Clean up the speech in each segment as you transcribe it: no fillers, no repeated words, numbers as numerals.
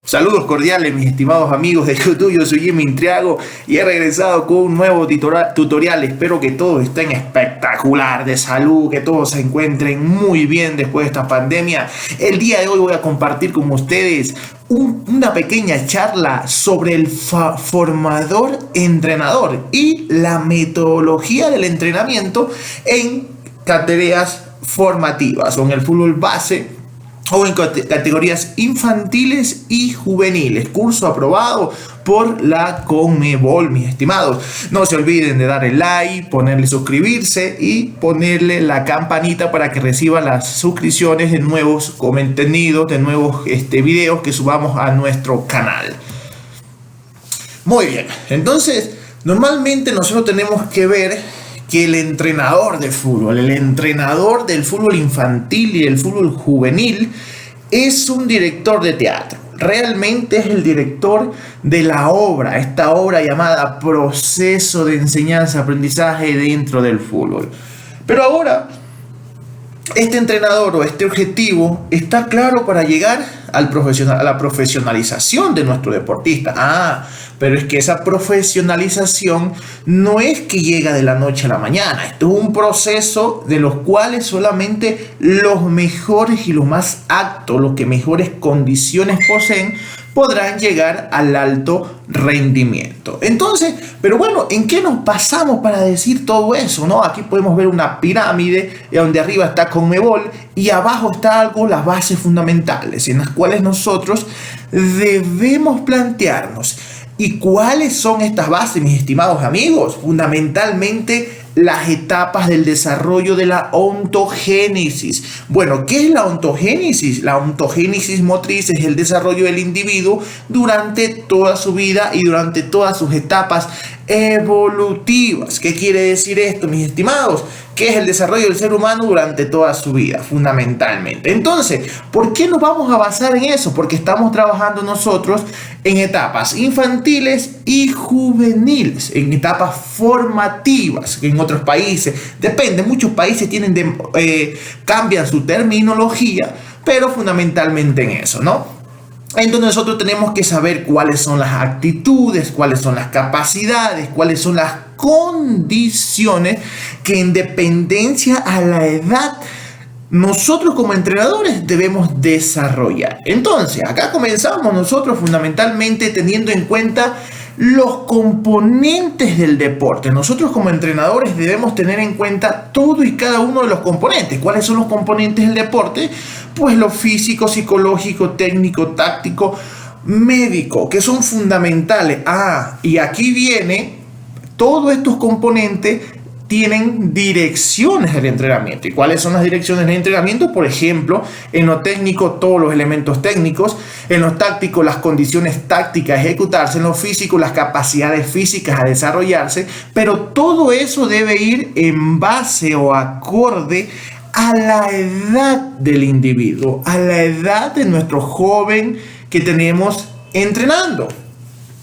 Saludos cordiales, mis estimados amigos de YouTube. Yo soy Jimmy Intriago y he regresado con un nuevo tutorial. Espero que todos estén espectacular de salud, que todos se encuentren muy bien después de esta pandemia. El día de hoy voy a compartir con ustedes una pequeña charla sobre el formador entrenador y la metodología del entrenamiento en tareas formativas o en el fútbol base o en categorías infantiles y juveniles. Curso aprobado por la Conmebol, mis estimados. No se olviden de darle like, ponerle suscribirse y ponerle la campanita para que reciban las suscripciones de nuevos contenidos, de nuevos videos que subamos a nuestro canal. Muy bien, entonces normalmente nosotros tenemos que ver que el entrenador de fútbol, el entrenador del fútbol infantil y el fútbol juvenil es un director de teatro. Realmente es el director de la obra, esta obra llamada proceso de enseñanza-aprendizaje dentro del fútbol. Pero ahora, este entrenador o este objetivo está claro para llegar a la profesionalización de nuestro deportista. Pero es que esa profesionalización no es que llega de la noche a la mañana. Esto es un proceso de los cuales solamente los mejores y los más aptos, los que mejores condiciones poseen, podrán llegar al alto rendimiento. Entonces, pero bueno, ¿en qué nos basamos para decir todo eso, no? Aquí podemos ver una pirámide donde arriba está Conmebol y abajo está las bases fundamentales en las cuales nosotros debemos plantearnos. ¿Y cuáles son estas bases, mis estimados amigos? Fundamentalmente las etapas del desarrollo de la ontogénesis. Bueno, ¿qué es la ontogénesis? La ontogénesis motriz es el desarrollo del individuo durante toda su vida y durante todas sus etapas evolutivas. ¿Qué quiere decir esto, mis estimados? ¿Qué es el desarrollo del ser humano durante toda su vida, fundamentalmente? Entonces, ¿por qué nos vamos a basar en eso? Porque estamos trabajando nosotros en etapas infantiles y juveniles, en etapas formativas, que en otros países, depende, muchos países cambian su terminología, pero fundamentalmente en eso, ¿no? Entonces nosotros tenemos que saber cuáles son las actitudes, cuáles son las capacidades, cuáles son las condiciones que en dependencia a la edad nosotros como entrenadores debemos desarrollar. Entonces, acá comenzamos nosotros fundamentalmente teniendo en cuenta los componentes del deporte. Nosotros como entrenadores debemos tener en cuenta todo y cada uno de los componentes. ¿Cuáles son los componentes del deporte? Pues lo físico, psicológico, técnico, táctico, médico, que son fundamentales. Y aquí viene, todos estos componentes tienen direcciones del entrenamiento. ¿Y cuáles son las direcciones del entrenamiento? Por ejemplo, en lo técnico, todos los elementos técnicos; en lo táctico, las condiciones tácticas a ejecutarse; en lo físico, las capacidades físicas a desarrollarse. Pero todo eso debe ir en base o acorde a la edad del individuo, a la edad de nuestro joven que tenemos entrenando.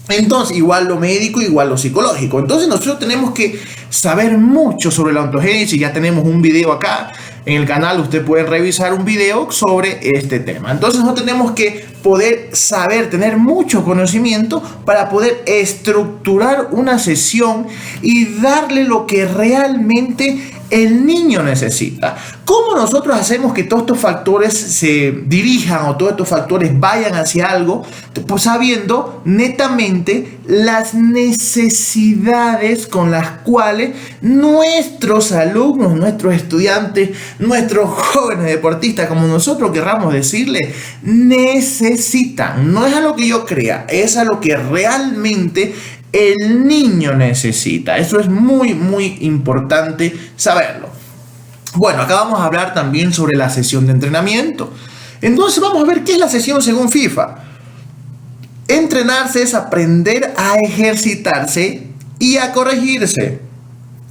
Entonces, igual lo médico, igual lo psicológico. Entonces nosotros tenemos que saber mucho sobre la ontogénesis. Ya tenemos un video acá en el canal, ustedes pueden revisar un video sobre este tema. Entonces nosotros tenemos que poder saber, tener mucho conocimiento para poder estructurar una sesión y darle lo que realmente el niño necesita. ¿Cómo nosotros hacemos que todos estos factores se dirijan o todos estos factores vayan hacia algo? Pues sabiendo netamente las necesidades con las cuales nuestros alumnos, nuestros estudiantes, nuestros jóvenes deportistas, como nosotros querramos decirle, necesitan. No es a lo que yo crea, es a lo que realmente el niño necesita. Eso es muy, muy importante saberlo. Bueno, acá vamos a hablar también sobre la sesión de entrenamiento. Entonces vamos a ver qué es la sesión según FIFA. Entrenarse es aprender a ejercitarse y a corregirse,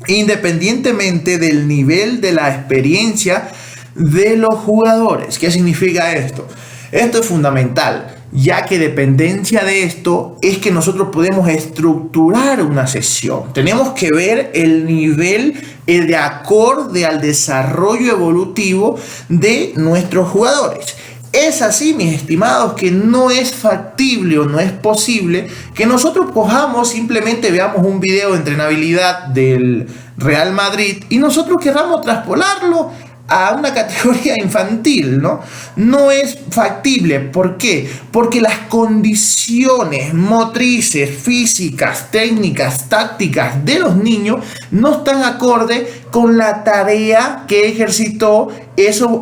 independientemente del nivel de la experiencia de los jugadores. ¿Qué significa esto? Esto es fundamental, ya que dependencia de esto es que nosotros podemos estructurar una sesión. Tenemos que ver el nivel de acorde al desarrollo evolutivo de nuestros jugadores. Es así, mis estimados, que no es factible o no es posible que nosotros cojamos, simplemente veamos un video de entrenabilidad del Real Madrid y nosotros queramos traspolarlo a una categoría infantil, ¿no? No es factible. ¿Por qué? Porque las condiciones motrices, físicas, técnicas, tácticas de los niños no están acorde con la tarea que ejercitó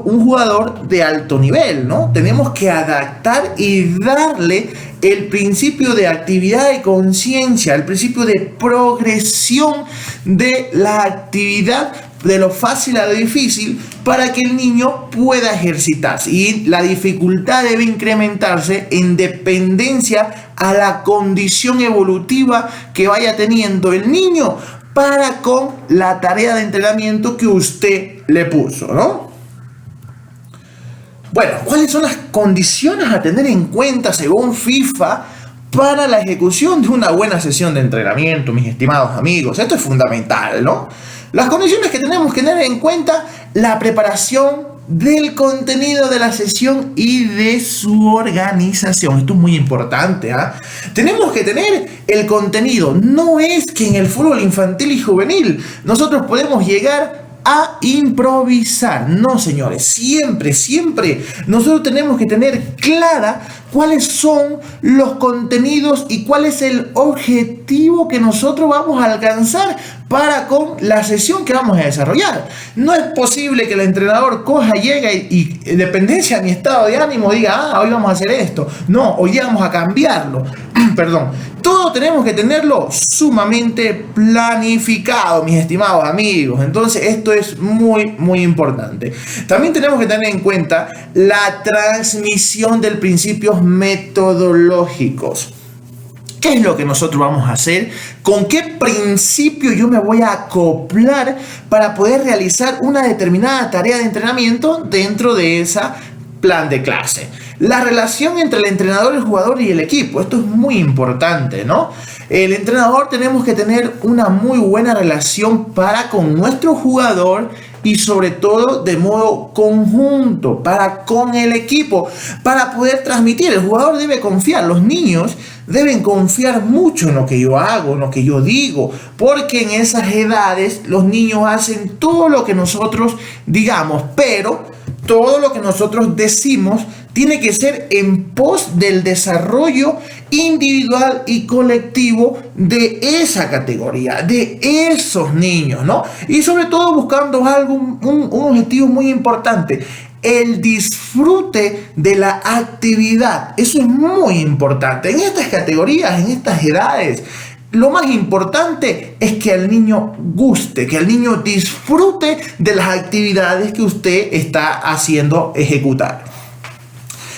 un jugador de alto nivel, ¿no? Tenemos que adaptar y darle el principio de actividad y conciencia, el principio de progresión de la actividad, de lo fácil a lo difícil, para que el niño pueda ejercitarse. Y la dificultad debe incrementarse en dependencia a la condición evolutiva que vaya teniendo el niño para con la tarea de entrenamiento que usted le puso, ¿no? Bueno, ¿cuáles son las condiciones a tener en cuenta según FIFA para la ejecución de una buena sesión de entrenamiento, mis estimados amigos? Esto es fundamental, ¿no? Las condiciones que tenemos que tener en cuenta: la preparación del contenido de la sesión y de su organización. Esto es muy importante, ¿eh? Tenemos que tener el contenido. No es que en el fútbol infantil y juvenil nosotros podemos llegar a improvisar. No, señores, siempre nosotros tenemos que tener clara cuáles son los contenidos y cuál es el objetivo que nosotros vamos a alcanzar para con la sesión que vamos a desarrollar. No es posible que el entrenador coja, llega y en dependencia de mi estado de ánimo diga, hoy vamos a hacer esto. No, hoy día vamos a cambiarlo. Perdón. Todo tenemos que tenerlo sumamente planificado, mis estimados amigos. Entonces esto es muy importante. También tenemos que tener en cuenta la transmisión de principios metodológicos. ¿Qué es lo que nosotros vamos a hacer? ¿Con qué principio yo me voy a acoplar para poder realizar una determinada tarea de entrenamiento dentro de esa plan de clase? La relación entre el entrenador, el jugador y el equipo. Esto es muy importante, ¿no? El entrenador tenemos que tener una muy buena relación para con nuestro jugador y sobre todo de modo conjunto para con el equipo, para poder transmitir. El jugador debe confiar, los niños deben confiar mucho en lo que yo hago, en lo que yo digo, porque en esas edades los niños hacen todo lo que nosotros digamos, pero todo lo que nosotros decimos tiene que ser en pos del desarrollo individual y colectivo de esa categoría, de esos niños, ¿no? Y sobre todo buscando algo, un objetivo muy importante: el disfrute de la actividad. Eso es muy importante. En estas categorías, en estas edades, lo más importante es que al niño guste, que el niño disfrute de las actividades que usted está haciendo ejecutar.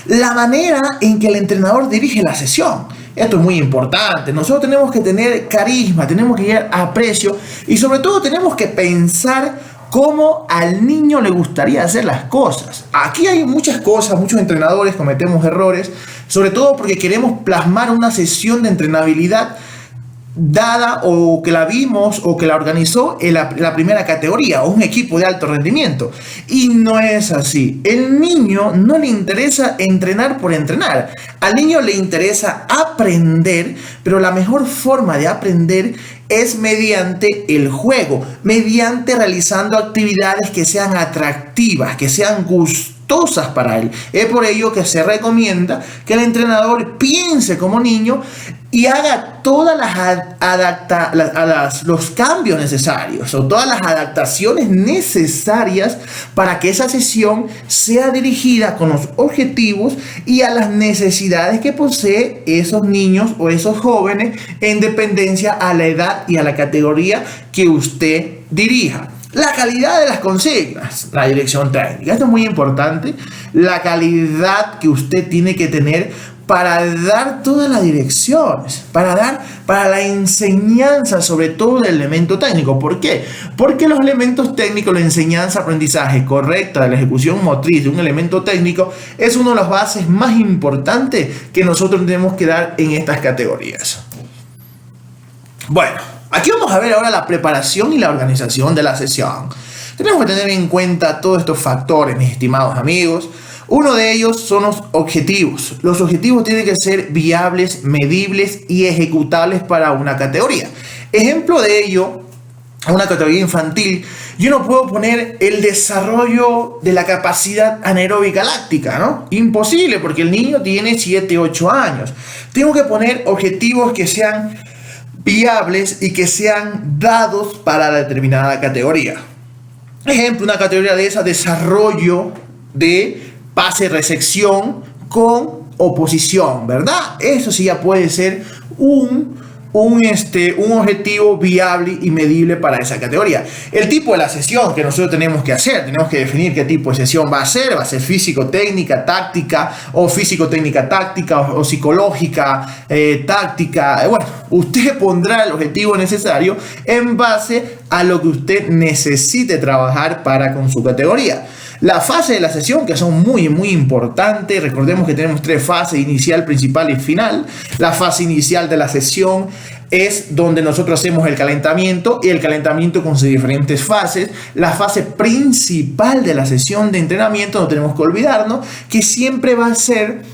La manera en que el entrenador dirige la sesión. Esto es muy importante. Nosotros tenemos que tener carisma, tenemos que llegar a aprecio y sobre todo tenemos que pensar cómo al niño le gustaría hacer las cosas. Aquí hay muchas cosas, muchos entrenadores cometemos errores, sobre todo porque queremos plasmar una sesión de entrenabilidad dada o que la vimos o que la organizó en la primera categoría o un equipo de alto rendimiento, y no es así. El niño no le interesa entrenar por entrenar, al niño le interesa aprender, pero la mejor forma de aprender es mediante el juego, mediante realizando actividades que sean atractivas, que sean gustosas para él. Es por ello que se recomienda que el entrenador piense como niño y haga todas los cambios necesarios o todas las adaptaciones necesarias para que esa sesión sea dirigida con los objetivos y a las necesidades que posee esos niños o esos jóvenes en dependencia a la edad y a la categoría que usted dirija. La calidad de las consignas, la dirección técnica. Esto es muy importante. La calidad que usted tiene que tener para dar todas las direcciones, para la enseñanza, sobre todo del elemento técnico. ¿Por qué? Porque los elementos técnicos, la enseñanza, aprendizaje correcta de la ejecución motriz de un elemento técnico es una de las bases más importantes que nosotros tenemos que dar en estas categorías. Bueno, aquí vamos a ver ahora la preparación y la organización de la sesión. Tenemos que tener en cuenta todos estos factores, mis estimados amigos. Uno de ellos son los objetivos. Los objetivos tienen que ser viables, medibles y ejecutables para una categoría. Ejemplo de ello, una categoría infantil, yo no puedo poner el desarrollo de la capacidad anaeróbica láctica, ¿no? Imposible, porque el niño tiene 7, 8 años. Tengo que poner objetivos que sean viables y que sean dados para la determinada categoría. Ejemplo, una categoría de esa, desarrollo de pase-recepción con oposición, ¿verdad? Eso sí ya puede ser un objetivo viable y medible para esa categoría. El tipo de la sesión que nosotros tenemos que hacer, tenemos que definir qué tipo de sesión va a ser físico-técnica, táctica, o físico-técnica, táctica, o psicológica, táctica. Bueno, usted pondrá el objetivo necesario en base a lo que usted necesite trabajar para con su categoría. La fase de la sesión, que son muy importantes. Recordemos que tenemos 3 fases: inicial, principal y final. La fase inicial de la sesión es donde nosotros hacemos el calentamiento, y el calentamiento con sus diferentes fases. La fase principal de la sesión de entrenamiento, no tenemos que olvidarnos que siempre va a ser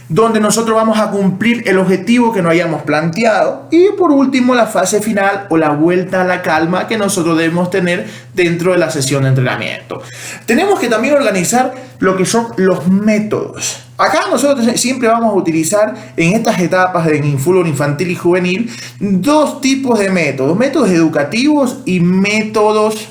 donde nosotros vamos a cumplir el objetivo que nos hayamos planteado. Y por último, la fase final o la vuelta a la calma que nosotros debemos tener dentro de la sesión de entrenamiento. Tenemos que también organizar lo que son los métodos. Acá nosotros siempre vamos a utilizar en estas etapas de fútbol infantil y juvenil 2 tipos de métodos: métodos educativos y métodos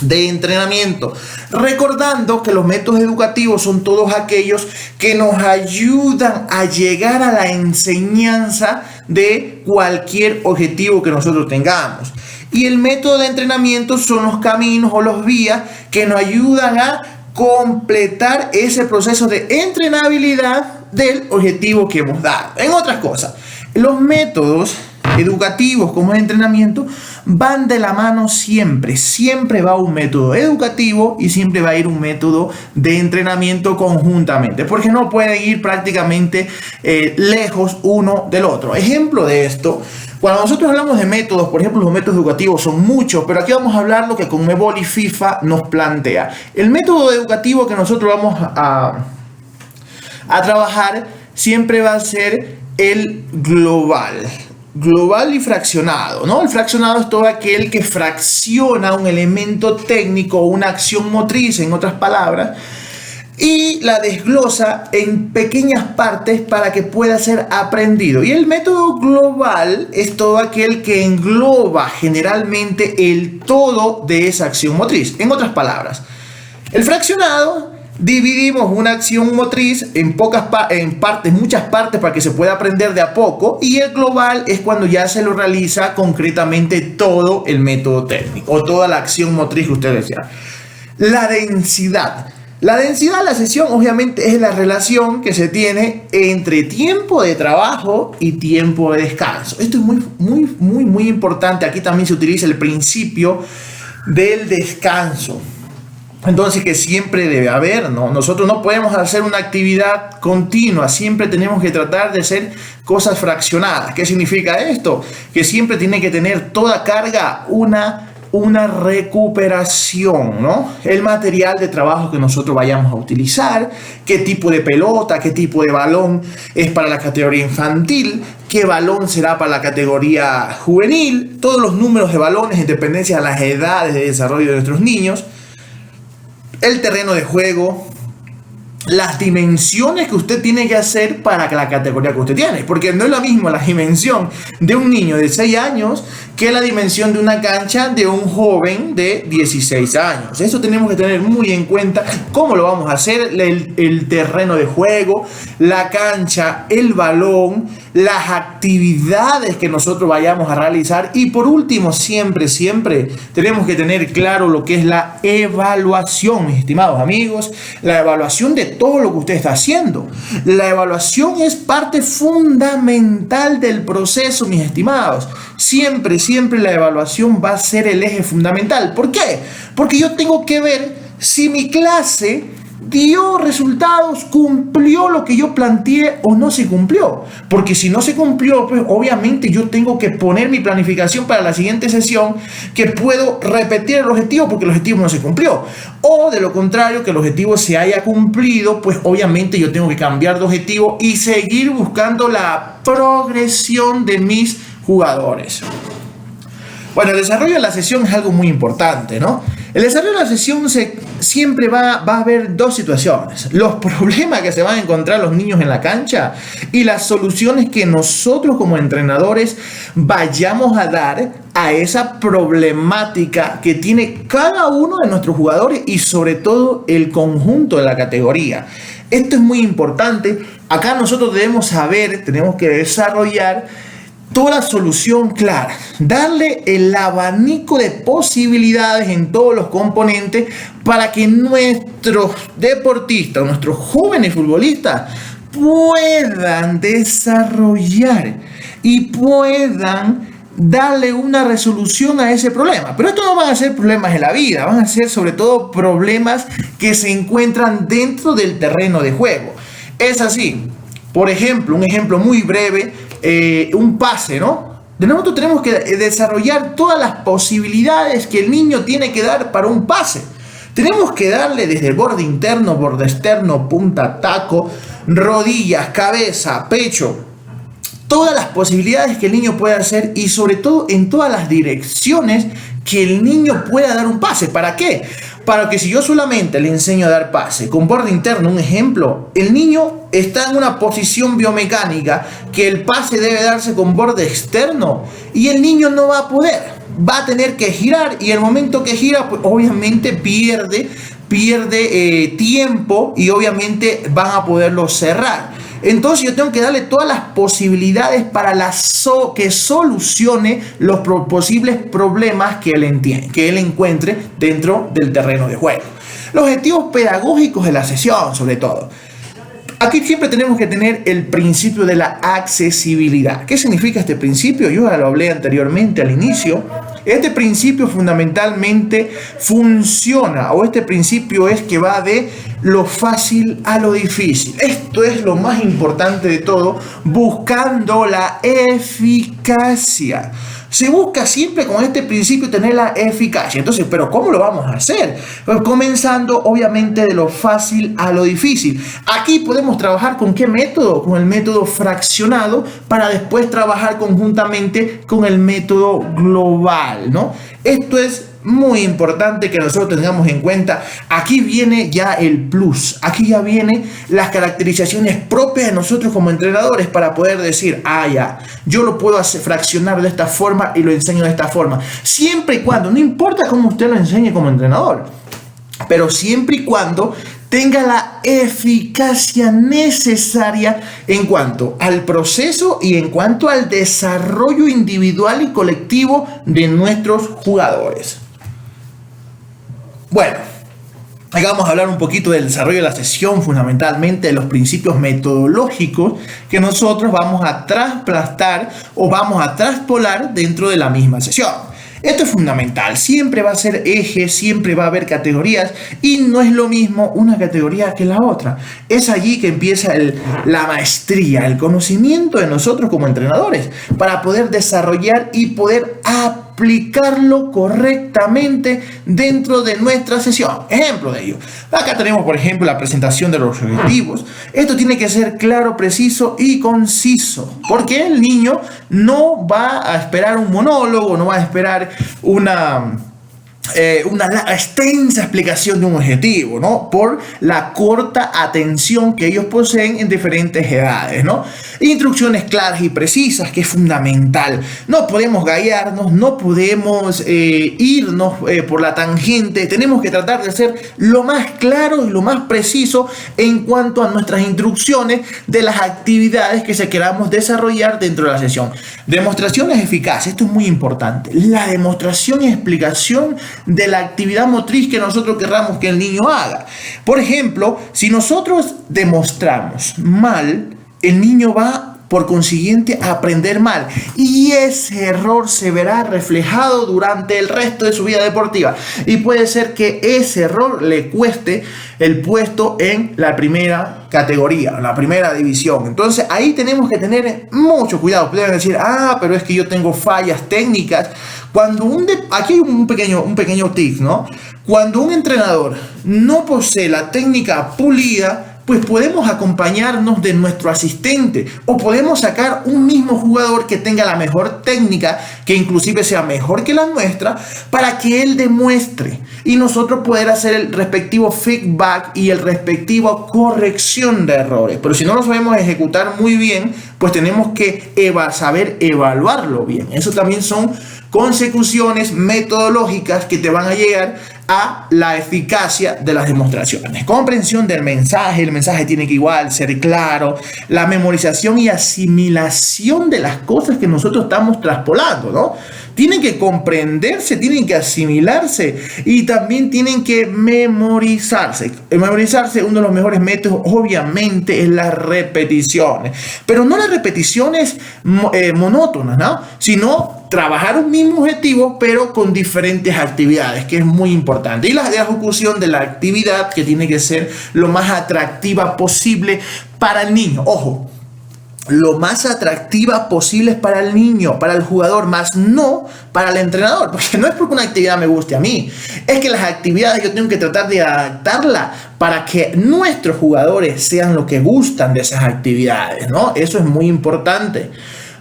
de entrenamiento, recordando que los métodos educativos son todos aquellos que nos ayudan a llegar a la enseñanza de cualquier objetivo que nosotros tengamos, y el método de entrenamiento son los caminos o los vías que nos ayudan a completar ese proceso de entrenabilidad del objetivo que hemos dado. En otras cosas, los métodos educativos como el entrenamiento van de la mano siempre. Siempre va un método educativo y siempre va a ir un método de entrenamiento conjuntamente, porque no pueden ir prácticamente lejos uno del otro. Ejemplo de esto: cuando nosotros hablamos de métodos, por ejemplo, los métodos educativos son muchos, pero aquí vamos a hablar lo que Conmebol y FIFA nos plantea. El método educativo que nosotros vamos a trabajar siempre va a ser el global y fraccionado, ¿no? El fraccionado es todo aquel que fracciona un elemento técnico o una acción motriz, en otras palabras, y la desglosa en pequeñas partes para que pueda ser aprendido. Y el método global es todo aquel que engloba generalmente el todo de esa acción motriz. En otras palabras, el fraccionado dividimos una acción motriz en muchas partes para que se pueda aprender de a poco, y el global es cuando ya se lo realiza concretamente todo el método técnico o toda la acción motriz que usted desea. La densidad de la sesión obviamente es la relación que se tiene entre tiempo de trabajo y tiempo de descanso. Esto es muy importante. Aquí también se utiliza el principio del descanso. Entonces, que siempre debe haber, ¿no? Nosotros no podemos hacer una actividad continua, siempre tenemos que tratar de hacer cosas fraccionadas. ¿Qué significa esto? Que siempre tiene que tener toda carga una recuperación, ¿no? El material de trabajo que nosotros vayamos a utilizar, qué tipo de pelota, qué tipo de balón es para la categoría infantil, qué balón será para la categoría juvenil, todos los números de balones en dependencia de las edades de desarrollo de nuestros niños, el terreno de juego, las dimensiones que usted tiene que hacer para la categoría que usted tiene, porque no es lo mismo la dimensión de un niño de 6 años que la dimensión de una cancha de un joven de 16 años. Eso tenemos que tener muy en cuenta. ¿Cómo lo vamos a hacer? El terreno de juego, la cancha, el balón, las actividades que nosotros vayamos a realizar, y por último, siempre tenemos que tener claro lo que es la evaluación, mis estimados amigos. La evaluación de todo lo que usted está haciendo. La evaluación es parte fundamental del proceso, mis estimados. Siempre la evaluación va a ser el eje fundamental. ¿Por qué? Porque yo tengo que ver si mi clase dio resultados, cumplió lo que yo planteé o no se cumplió. Porque si no se cumplió, pues obviamente yo tengo que poner mi planificación para la siguiente sesión, que puedo repetir el objetivo porque el objetivo no se cumplió. O de lo contrario, que el objetivo se haya cumplido, pues obviamente yo tengo que cambiar de objetivo y seguir buscando la progresión de mis jugadores. Bueno, el desarrollo de la sesión es algo muy importante, ¿no? El desarrollo de la sesión siempre va a haber dos situaciones: los problemas que se van a encontrar los niños en la cancha y las soluciones que nosotros como entrenadores vayamos a dar a esa problemática que tiene cada uno de nuestros jugadores y sobre todo el conjunto de la categoría. Esto es muy importante. Acá nosotros debemos saber, tenemos que desarrollar toda la solución clara, darle el abanico de posibilidades en todos los componentes para que nuestros deportistas, nuestros jóvenes futbolistas puedan desarrollar y puedan darle una resolución a ese problema. Pero esto no van a ser problemas de la vida, van a ser sobre todo problemas que se encuentran dentro del terreno de juego. Es así, por ejemplo, un ejemplo muy breve, un pase, ¿no? Nosotros tenemos que desarrollar todas las posibilidades que el niño tiene que dar para un pase. Tenemos que darle desde el borde interno, borde externo, punta, taco, rodillas, cabeza, pecho, todas las posibilidades que el niño puede hacer y sobre todo en todas las direcciones que el niño pueda dar un pase. ¿Para qué? Para que si yo solamente le enseño a dar pase con borde interno, un ejemplo, el niño está en una posición biomecánica que el pase debe darse con borde externo y el niño no va a poder, va a tener que girar y el momento que gira, pues obviamente pierde tiempo y obviamente van a poderlo cerrar. Entonces yo tengo que darle todas las posibilidades para que solucione los posibles problemas que él encuentre dentro del terreno de juego. Los objetivos pedagógicos de la sesión, sobre todo. Aquí siempre tenemos que tener el principio de la accesibilidad. ¿Qué significa este principio? Yo ya lo hablé anteriormente al inicio. Este principio fundamentalmente funciona, o este principio es que va de lo fácil a lo difícil. Esto es lo más importante de todo, buscando la eficacia. Se busca siempre con este principio tener la eficacia. Entonces, ¿pero cómo lo vamos a hacer? Pues comenzando obviamente de lo fácil a lo difícil. Aquí podemos trabajar ¿con qué método? Con el método fraccionado para después trabajar conjuntamente con el método global, ¿no? Esto es muy importante que nosotros tengamos en cuenta. Aquí viene ya el plus, aquí ya vienen las caracterizaciones propias de nosotros como entrenadores para poder decir, ya, yo lo puedo fraccionar de esta forma y lo enseño de esta forma, siempre y cuando, no importa cómo usted lo enseñe como entrenador, pero siempre y cuando tenga la eficacia necesaria en cuanto al proceso y en cuanto al desarrollo individual y colectivo de nuestros jugadores. Bueno, acá vamos a hablar un poquito del desarrollo de la sesión, fundamentalmente de los principios metodológicos que nosotros vamos a trasplantar o vamos a traspolar dentro de la misma sesión. Esto es fundamental, siempre va a ser eje, siempre va a haber categorías y no es lo mismo una categoría que la otra. Es allí que empieza la maestría, el conocimiento de nosotros como entrenadores para poder desarrollar y poder aplicarlo correctamente dentro de nuestra sesión. Ejemplo de ello. Acá tenemos, por ejemplo, la presentación de los objetivos. Esto tiene que ser claro, preciso y conciso, porque el niño no va a esperar un monólogo, no va a esperar una extensa explicación de un objetivo, ¿no? Por la corta atención que ellos poseen en diferentes edades, ¿no? Instrucciones claras y precisas, que es fundamental. No podemos gallarnos, no podemos irnos por la tangente. Tenemos que tratar de ser lo más claro y lo más preciso en cuanto a nuestras instrucciones de las actividades que se queramos desarrollar dentro de la sesión. Demostraciones eficaces, esto es muy importante. La demostración y explicación de la actividad motriz que nosotros querramos que el niño haga. Por ejemplo, si nosotros demostramos mal, el niño va por consiguiente aprender mal, y ese error se verá reflejado durante el resto de su vida deportiva, y puede ser que ese error le cueste el puesto en la primera categoría, la primera división. Entonces ahí tenemos que tener mucho cuidado. Pueden decir, pero es que yo tengo fallas técnicas. Aquí hay un pequeño tip, ¿no? Cuando un entrenador no posee la técnica pulida, pues podemos acompañarnos de nuestro asistente, o podemos sacar un mismo jugador que tenga la mejor técnica, que inclusive sea mejor que la nuestra, para que él demuestre y nosotros poder hacer el respectivo feedback y el respectivo corrección de errores. Pero si no lo sabemos ejecutar muy bien, pues tenemos que saber evaluarlo bien. Eso también son consecuciones metodológicas que te van a llegar a la eficacia de las demostraciones. Comprensión del mensaje. El mensaje tiene que igual ser claro. La memorización y asimilación de las cosas que nosotros estamos traspolando, ¿no? Tienen que comprenderse, tienen que asimilarse y también tienen que memorizarse. Memorizarse, uno de los mejores métodos, obviamente, es las repeticiones. Pero no las repeticiones monótonas, ¿no? Sino trabajar un mismo objetivo, pero con diferentes actividades, que es muy importante. Y la ejecución de la actividad, que tiene que ser lo más atractiva posible para el niño. Ojo, lo más atractiva posible para el niño, para el jugador, más no para el entrenador, porque no es porque una actividad me guste a mí, es que las actividades yo tengo que tratar de adaptarla para que nuestros jugadores sean los que gustan de esas actividades, ¿no? Eso es muy importante.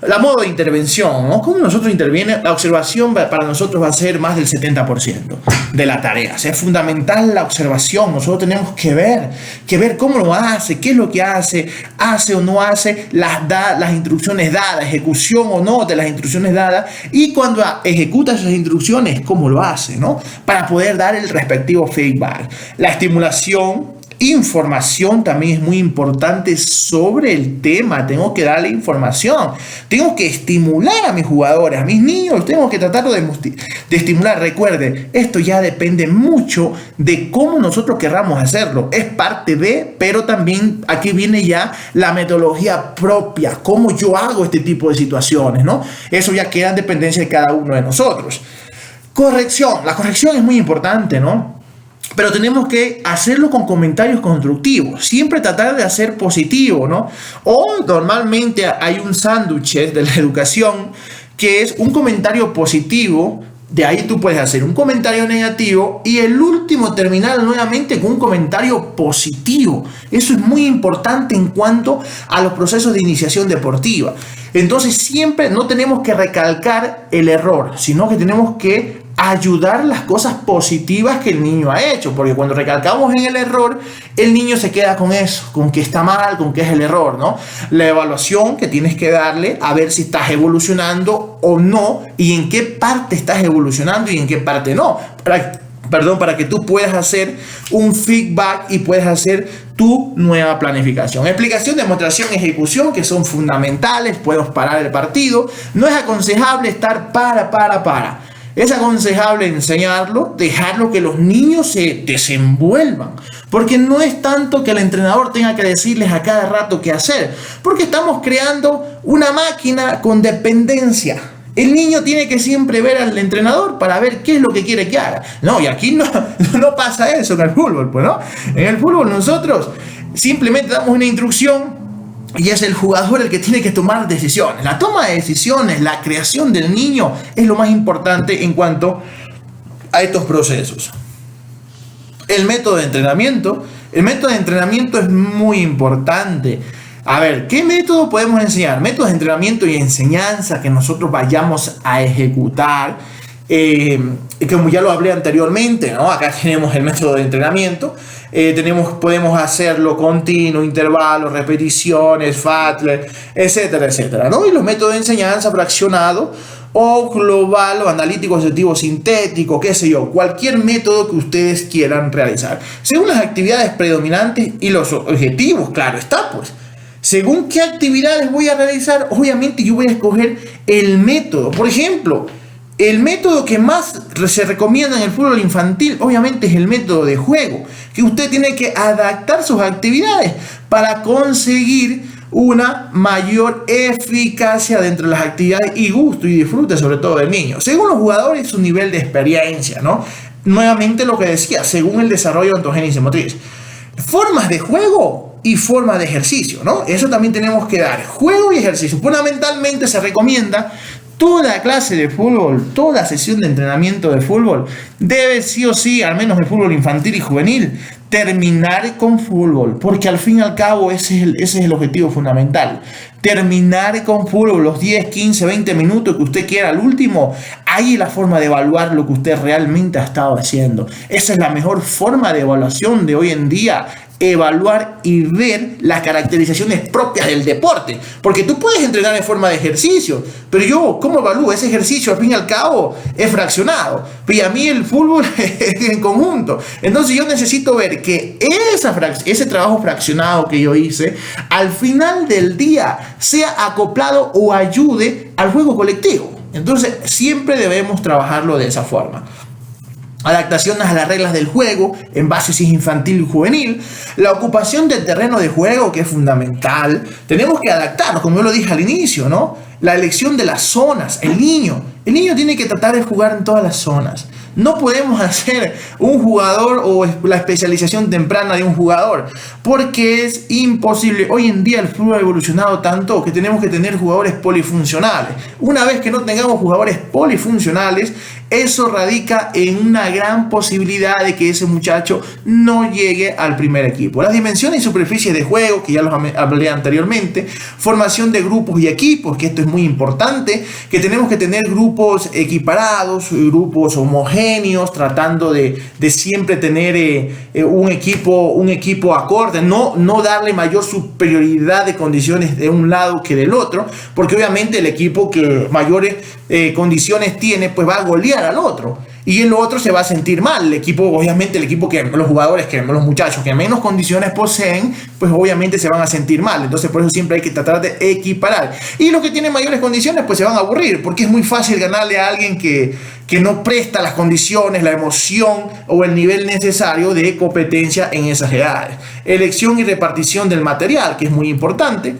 La modo de intervención, ¿no? ¿Cómo nosotros interviene? La observación para nosotros va a ser más del 70% de la tarea. O sea, es fundamental la observación. Nosotros tenemos que ver cómo lo hace, qué es lo que hace o no hace, las instrucciones dadas, ejecución o no de las instrucciones dadas, y cuando ejecuta esas instrucciones, cómo lo hace, ¿no? Para poder dar el respectivo feedback. La estimulación, información también es muy importante sobre el tema. Tengo que darle información, tengo que estimular a mis jugadores, a mis niños, tengo que tratar de estimular. Recuerde, esto ya depende mucho de cómo nosotros querramos hacerlo, es parte de, pero también aquí viene ya la metodología propia, cómo yo hago este tipo de situaciones, ¿no? Eso ya queda en dependencia de cada uno de nosotros. Corrección, la corrección es muy importante, ¿no? Pero tenemos que hacerlo con comentarios constructivos, siempre tratar de hacer positivo, ¿no? O normalmente hay un sándwich de la educación que es un comentario positivo, de ahí tú puedes hacer un comentario negativo y el último terminar nuevamente con un comentario positivo. Eso es muy importante en cuanto a los procesos de iniciación deportiva. Entonces siempre no tenemos que recalcar el error, sino que tenemos que ayudar las cosas positivas que el niño ha hecho, porque cuando recalcamos en el error, el niño se queda con eso, con que está mal, con que es el error, ¿no? La evaluación que tienes que darle a ver si estás evolucionando o no, y en qué parte estás evolucionando y en qué parte no, para que tú puedas hacer un feedback y puedas hacer tu nueva planificación. Explicación, demostración, ejecución, que son fundamentales. Podemos parar el partido. No es aconsejable estar para. Es aconsejable enseñarlo, dejarlo que los niños se desenvuelvan, porque no es tanto que el entrenador tenga que decirles a cada rato qué hacer, porque estamos creando una máquina con dependencia. El niño tiene que siempre ver al entrenador para ver qué es lo que quiere que haga. No, y aquí no pasa eso en el fútbol, pues, ¿no? En el fútbol nosotros simplemente damos una instrucción y es el jugador el que tiene que tomar decisiones. La toma de decisiones, la creación del niño es lo más importante en cuanto a estos procesos. El método de entrenamiento es muy importante. A ver, ¿qué método podemos enseñar? Métodos de entrenamiento y enseñanza que nosotros vayamos a ejecutar. Como ya lo hablé anteriormente, ¿no? Acá tenemos el método de entrenamiento. Podemos hacerlo continuo, intervalos, repeticiones, Fatler, etcétera, etcétera, ¿no? Y los métodos de enseñanza fraccionado o global o analítico, asociativo, sintético, qué sé yo, cualquier método que ustedes quieran realizar, según las actividades predominantes y los objetivos, claro está, pues. Según qué actividades voy a realizar, obviamente yo voy a escoger el método. Por ejemplo, el método que más se recomienda en el fútbol infantil, obviamente, es el método de juego, que usted tiene que adaptar sus actividades para conseguir una mayor eficacia dentro de las actividades y gusto y disfrute sobre todo del niño. Según los jugadores, su nivel de experiencia, ¿no? Nuevamente lo que decía, según el desarrollo de ontogénesis motriz. Formas de juego y formas de ejercicio, ¿no? Eso también tenemos que dar. Juego y ejercicio. Fundamentalmente se recomienda toda clase de fútbol, toda sesión de entrenamiento de fútbol debe sí o sí, al menos el fútbol infantil y juvenil, terminar con fútbol, porque al fin y al cabo ese es el objetivo fundamental. Terminar con fútbol, los 10, 15, 20 minutos que usted quiera al último, ahí es la forma de evaluar lo que usted realmente ha estado haciendo. Esa es la mejor forma de evaluación de hoy en día, evaluar y ver las caracterizaciones propias del deporte, porque tú puedes entrenar en forma de ejercicio, pero yo, ¿cómo evalúo ese ejercicio? Al fin y al cabo es fraccionado, y a mí el fútbol es en conjunto. Entonces yo necesito ver que ese trabajo fraccionado que yo hice al final del día sea acoplado o ayude al juego colectivo. Entonces siempre debemos trabajarlo de esa forma. Adaptaciones a las reglas del juego en base si es infantil y juvenil, la ocupación del terreno de juego, que es fundamental. Tenemos que adaptarnos, como yo lo dije al inicio, ¿no? La elección de las zonas. El niño tiene que tratar de jugar en todas las zonas. No podemos hacer un jugador o la especialización temprana de un jugador, porque es imposible. Hoy en día el fútbol ha evolucionado tanto que tenemos que tener jugadores polifuncionales. Una vez que no tengamos jugadores polifuncionales, eso radica en una gran posibilidad de que ese muchacho no llegue al primer equipo. Las dimensiones y superficies de juego, que ya los hablé anteriormente, formación de grupos y equipos, que esto es muy importante, que tenemos que tener grupos equiparados, grupos homogéneos, tratando de siempre tener un equipo acorde, no darle mayor superioridad de condiciones de un lado que del otro, porque obviamente el equipo que mayores condiciones tiene, pues va a golear al otro. Y el otro se va a sentir mal. El equipo, obviamente, los jugadores, los muchachos que menos condiciones poseen, pues obviamente se van a sentir mal. Entonces, por eso siempre hay que tratar de equiparar. Y los que tienen mayores condiciones, pues se van a aburrir, porque es muy fácil ganarle a alguien que no presta las condiciones, la emoción o el nivel necesario de competencia en esas edades. Elección y repartición del material, que es muy importante.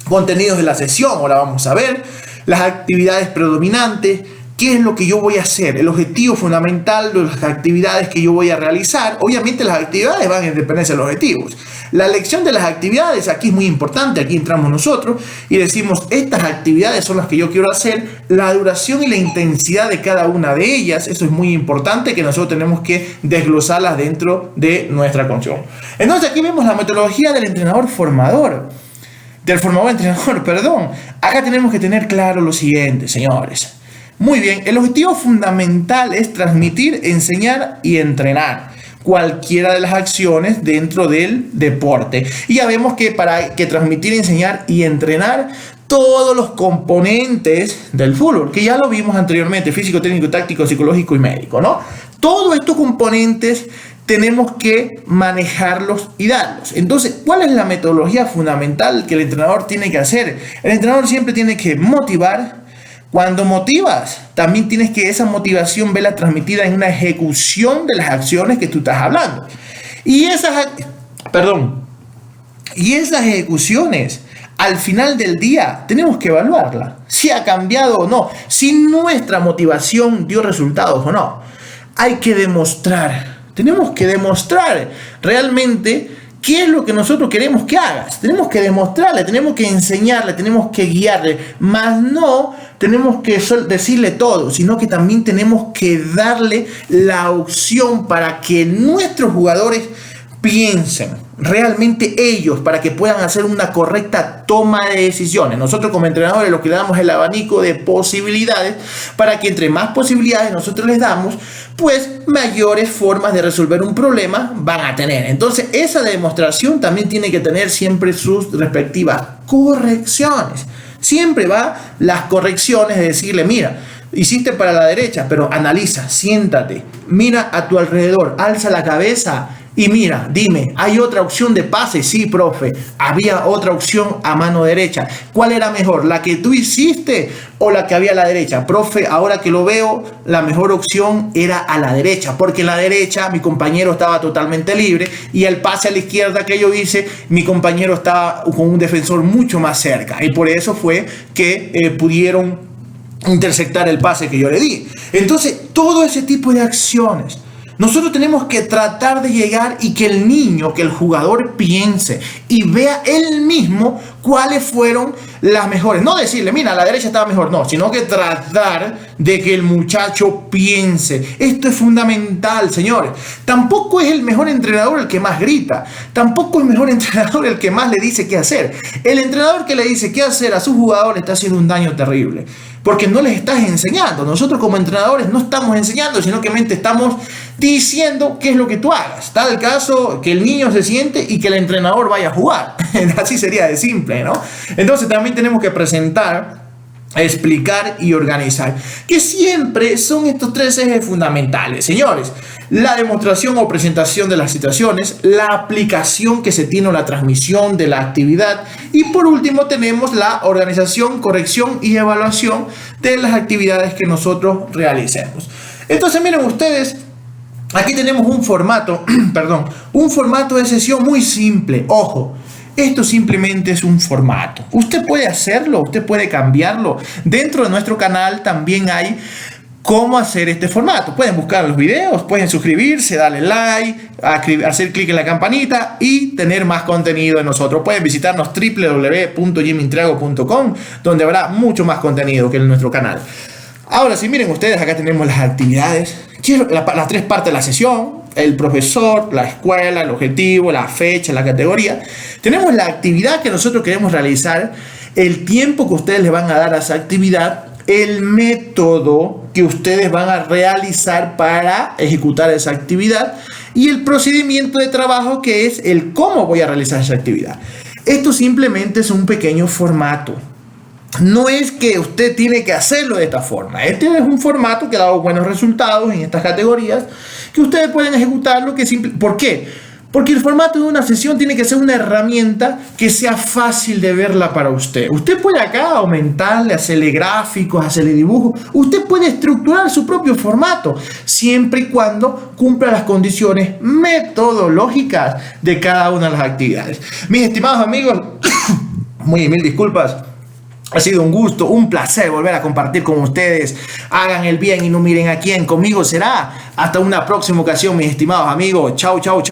Contenidos de la sesión, ahora vamos a ver. Las actividades predominantes. ¿Qué es lo que yo voy a hacer? El objetivo fundamental de las actividades que yo voy a realizar. Obviamente las actividades van en dependencia de los objetivos. La elección de las actividades aquí es muy importante. Aquí entramos nosotros y decimos, estas actividades son las que yo quiero hacer. La duración y la intensidad de cada una de ellas. Eso es muy importante, que nosotros tenemos que desglosarlas dentro de nuestra condición. Entonces aquí vemos la metodología del entrenador formador. Del formador entrenador, perdón. Acá tenemos que tener claro lo siguiente, señores. Muy bien, el objetivo fundamental es transmitir, enseñar y entrenar cualquiera de las acciones dentro del deporte. Y ya vemos que para transmitir, enseñar y entrenar todos los componentes del fútbol, que ya lo vimos anteriormente, físico, técnico, táctico, psicológico y médico, ¿no? Todos estos componentes tenemos que manejarlos y darlos. Entonces, ¿cuál es la metodología fundamental que el entrenador tiene que hacer? El entrenador siempre tiene que motivar. Cuando motivas, también tienes que esa motivación verla transmitida en una ejecución de las acciones que tú estás hablando. Y esas ejecuciones, al final del día, tenemos que evaluarla. Si ha cambiado o no. Si nuestra motivación dio resultados o no. Hay que demostrar. Tenemos que demostrar realmente ¿qué es lo que nosotros queremos que hagas? Tenemos que demostrarle, tenemos que enseñarle, tenemos que guiarle, más no tenemos que decirle todo, sino que también tenemos que darle la opción para que nuestros jugadores piensen realmente ellos, para que puedan hacer una correcta toma de decisiones. Nosotros como entrenadores lo que le damos es el abanico de posibilidades, para que entre más posibilidades nosotros les damos, pues mayores formas de resolver un problema van a tener. Entonces esa demostración también tiene que tener siempre sus respectivas correcciones. Siempre va las correcciones de decirle, mira, hiciste para la derecha, pero analiza, siéntate, mira a tu alrededor, alza la cabeza Y mira, dime, ¿hay otra opción de pase? Sí, profe, había otra opción a mano derecha. ¿Cuál era mejor, la que tú hiciste o la que había a la derecha? Profe, ahora que lo veo, la mejor opción era a la derecha, porque en la derecha mi compañero estaba totalmente libre y el pase a la izquierda que yo hice, mi compañero estaba con un defensor mucho más cerca. Y por eso fue que pudieron interceptar el pase que yo le di. Entonces, todo ese tipo de acciones nosotros tenemos que tratar de llegar y que el niño, que el jugador piense y vea él mismo cuáles fueron las mejores. No decirle, mira, a la derecha estaba mejor, no, sino que tratar de que el muchacho piense. Esto es fundamental, señores. Tampoco es el mejor entrenador el que más grita. Tampoco es el mejor entrenador el que más le dice qué hacer. El entrenador que le dice qué hacer a sus jugadores está haciendo un daño terrible, porque no les estás enseñando. Nosotros como entrenadores no estamos enseñando, sino que estamos diciendo qué es lo que tú hagas. Tal caso que el niño se siente y que el entrenador vaya a jugar. Así sería de simple, ¿no? Entonces también tenemos que presentar, explicar y organizar, que siempre son estos tres ejes fundamentales, señores: la demostración o presentación de las situaciones, la aplicación que se tiene o la transmisión de la actividad, y por último tenemos la organización, corrección y evaluación de las actividades que nosotros realicemos. Entonces miren ustedes, aquí tenemos un formato, perdón, un formato de sesión muy simple. Ojo, esto simplemente es un formato. Usted puede hacerlo, usted puede cambiarlo. Dentro de nuestro canal también hay cómo hacer este formato. Pueden buscar los videos, pueden suscribirse, darle like, hacer clic en la campanita y tener más contenido de nosotros. Pueden visitarnos www.jimintriago.com, donde habrá mucho más contenido que en nuestro canal. Ahora sí, miren ustedes, acá tenemos las actividades. Las tres partes de la sesión: el profesor, la escuela, el objetivo, la fecha, la categoría. Tenemos la actividad que nosotros queremos realizar, el tiempo que ustedes le van a dar a esa actividad, el método que ustedes van a realizar para ejecutar esa actividad y el procedimiento de trabajo, que es el cómo voy a realizar esa actividad. Esto simplemente es un pequeño formato. No es que usted tiene que hacerlo de esta forma. Este es un formato que ha dado buenos resultados en estas categorías, que ustedes pueden ejecutarlo. ¿Por qué? Porque el formato de una sesión tiene que ser una herramienta que sea fácil de verla para usted. Usted puede acá aumentarle, hacerle gráficos, hacerle dibujos. Usted puede estructurar su propio formato, siempre y cuando cumpla las condiciones metodológicas de cada una de las actividades. Mis estimados amigos, muy mil disculpas. Ha sido un gusto, un placer volver a compartir con ustedes. Hagan el bien y no miren a quién. Conmigo será hasta una próxima ocasión, mis estimados amigos. Chau, chau, chau.